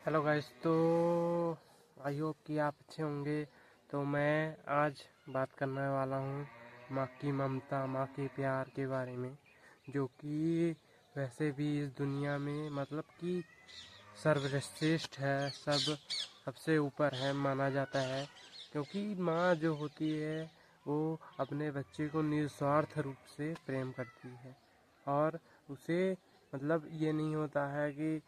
Hello guys. तो I hope कि आप अच्छे होंगे। तो मैं आज बात करने वाला हूँ माँ की ममता, माँ के प्यार के बारे में, जो कि वैसे भी इस दुनिया में मतलब कि सर्वश्रेष्ठ है, सबसे ऊपर है माना जाता है। क्योंकि माँ जो होती है वो अपने बच्चे को निस्वार्थ रूप से प्रेम करती है, और उसे मतलब ये नहीं होता है कि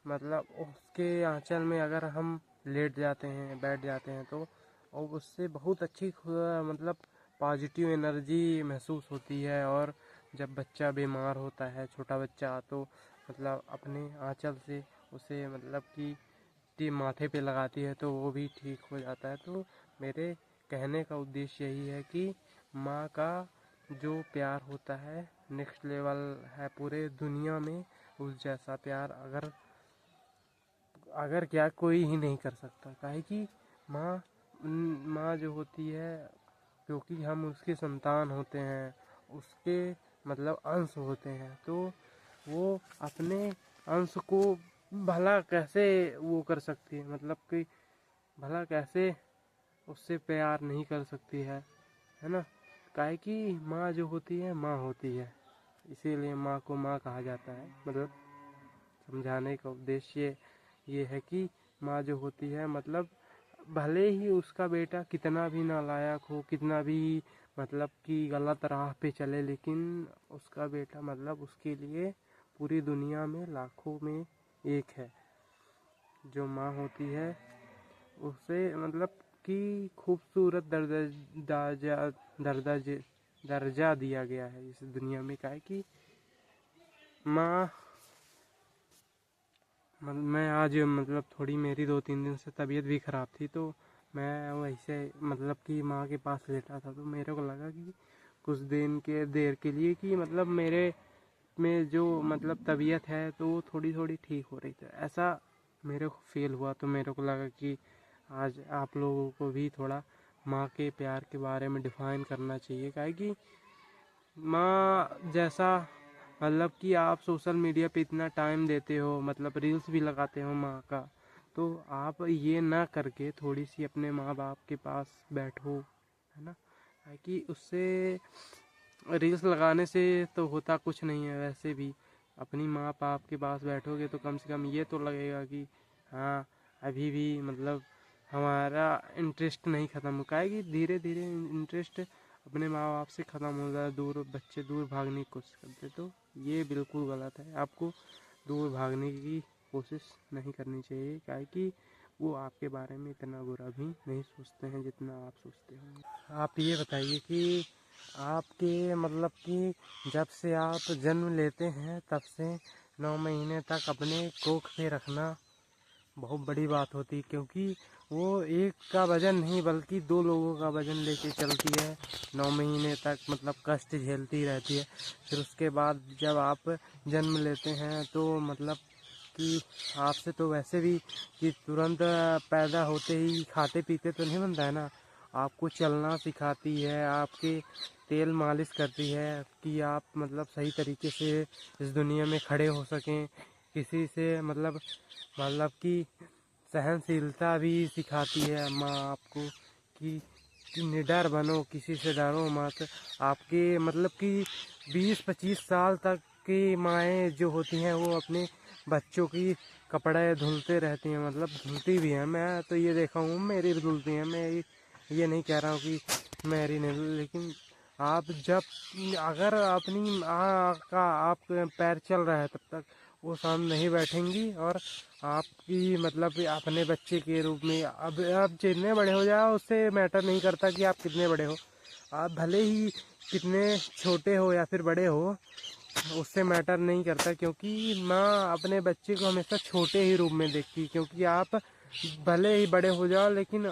मतलब उसके आंचल में अगर हम लेट जाते हैं, बैठ जाते हैं, तो और उससे बहुत अच्छी मतलब पॉजिटिव एनर्जी महसूस होती है। और जब बच्चा बीमार होता है, छोटा बच्चा, तो मतलब अपने आंचल से उसे मतलब कि माथे पे लगाती है तो वो भी ठीक हो जाता है। तो मेरे कहने का उद्देश्य यही है कि माँ का जो प्यार होता है नेक्स्ट लेवल है पूरे दुनिया में। उस जैसा प्यार अगर अगर क्या कोई ही नहीं कर सकता। काहे कि माँ माँ जो होती है, क्योंकि हम उसके संतान होते हैं, उसके मतलब अंश होते हैं, तो वो अपने अंश को भला कैसे वो कर सकती है, मतलब कि भला कैसे उससे प्यार नहीं कर सकती है ना। काहे कि माँ जो होती है माँ होती है, इसीलिए माँ को माँ कहा जाता है। मतलब समझाने का उद्देश्य ये है कि माँ जो होती है मतलब भले ही उसका बेटा कितना भी नालायक हो, कितना भी मतलब कि गलत राह पे चले, लेकिन उसका बेटा मतलब उसके लिए पूरी दुनिया में लाखों में एक है। जो माँ होती है उसे मतलब कि खूबसूरत दर्जा दर्जा दिया गया है इस दुनिया में। क्या है कि माँ मैं आज मतलब थोड़ी मेरी 2-3 दिन से तबीयत भी ख़राब थी, तो मैं वैसे मतलब कि माँ के पास लेटा था, तो मेरे को लगा कि कुछ दिन के देर के लिए कि मतलब मेरे में जो मतलब तबीयत है तो वो थोड़ी थोड़ी ठीक हो रही थी, ऐसा मेरे को फील हुआ। तो मेरे को लगा कि आज आप लोगों को भी थोड़ा माँ के प्यार के बारे में डिफाइन करना चाहिए। क्या है कि माँ जैसा मतलब कि आप सोशल मीडिया पे इतना टाइम देते हो, मतलब रील्स भी लगाते हो माँ का, तो आप ये ना करके थोड़ी सी अपने माँ बाप के पास बैठो, है ना। ताकि उससे रील्स लगाने से तो होता कुछ नहीं है, वैसे भी अपनी माँ बाप के पास बैठोगे तो कम से कम ये तो लगेगा कि हाँ अभी भी मतलब हमारा इंटरेस्ट नहीं ख़त्म हो। है कि धीरे धीरे इंटरेस्ट अपने माँ बाप से ख़त्म हो जाए, दूर बच्चे दूर भागने की कोशिश करते, तो ये बिल्कुल गलत है। आपको दूर भागने की कोशिश नहीं करनी चाहिए, क्या है कि वो आपके बारे में इतना बुरा भी नहीं सोचते हैं जितना आप सोचते होंगे। आप ये बताइए कि आपके मतलब कि जब से आप जन्म लेते हैं तब से 9 महीने तक अपने कोख पे रखना बहुत बड़ी बात होती है, क्योंकि वो एक का वजन नहीं बल्कि 2 लोगों का वजन लेके चलती है। 9 महीने तक मतलब कष्ट झेलती रहती है। फिर उसके बाद जब आप जन्म लेते हैं तो मतलब कि आपसे तो वैसे भी कि तुरंत पैदा होते ही खाते पीते तो नहीं बनता है ना। आपको चलना सिखाती है, आपके तेल मालिश करती है कि आप मतलब सही तरीके से इस दुनिया में खड़े हो सकें। किसी से मतलब कि सहनशीलता भी सिखाती है माँ आपको कि निडर बनो, किसी से डरो मत। आपके मतलब कि 20-25 साल तक की माएँ जो होती हैं वो अपने बच्चों की कपड़े धुलते रहती हैं, मतलब धुलती भी हैं। मैं तो ये देखा हूँ मेरी भी धुलती हैं, मैं ये नहीं कह रहा हूँ कि मेरी नहीं, लेकिन आप जब अगर अपनी माँ का आप पैर चल रहा है तब तक वो सामने नहीं बैठेंगी, और आपकी मतलब अपने बच्चे के रूप में अब आप जितने बड़े हो जाओ उससे मैटर नहीं करता कि आप कितने बड़े हो। आप भले ही कितने छोटे हो या फिर बड़े हो, उससे मैटर नहीं करता, क्योंकि माँ अपने बच्चे को हमेशा छोटे ही रूप में देखती है। क्योंकि आप भले ही बड़े हो जाओ लेकिन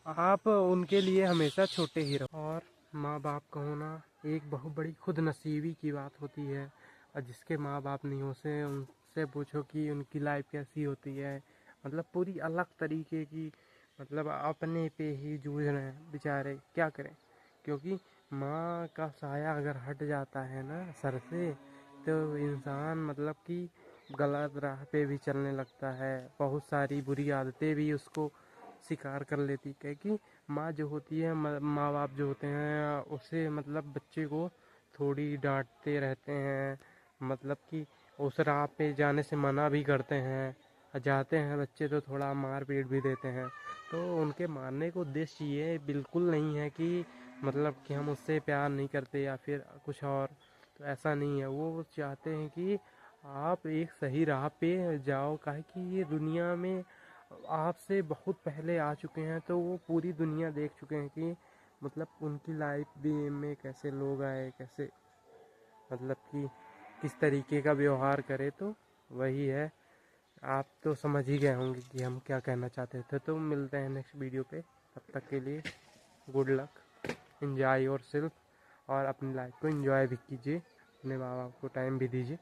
आप उनके लिए हमेशा छोटे ही रहो। और माँ बाप का होना एक बहुत बड़ी खुद नसीबी की बात होती है। और जिसके माँ बाप नहीं होते उनसे पूछो कि उनकी लाइफ कैसी होती है, मतलब पूरी अलग तरीके की, मतलब अपने पे ही जूझ रहे हैं बेचारे, क्या करें। क्योंकि माँ का साया अगर हट जाता है ना सर से, तो इंसान मतलब कि गलत राह पे भी चलने लगता है, बहुत सारी बुरी आदतें भी उसको शिकार कर लेती है। कि माँ जो होती है, माँ बाप जो होते हैं, उसे मतलब बच्चे को थोड़ी डांटते रहते हैं, मतलब कि उस राह पे जाने से मना भी करते हैं। जाते हैं बच्चे तो थोड़ा मार पीट भी देते हैं। तो उनके मारने का उद्देश्य ये बिल्कुल नहीं है कि मतलब कि हम उससे प्यार नहीं करते या फिर कुछ और। तो ऐसा नहीं है, वो चाहते हैं कि आप एक सही राह पे जाओ। काहे कि ये दुनिया में आपसे बहुत पहले आ चुके हैं, तो वो पूरी दुनिया देख चुके हैं कि मतलब उनकी लाइफ भी में कैसे लोग आए, कैसे मतलब कि किस तरीके का व्यवहार करे। तो वही है, आप तो समझ ही गए होंगे कि हम क्या कहना चाहते थे। तो मिलते हैं नेक्स्ट वीडियो पे, तब तक के लिए good luck, enjoy your self, और अपनी लाइफ को एंजॉय भी कीजिए, अपने माँ बाप को टाइम भी दीजिए।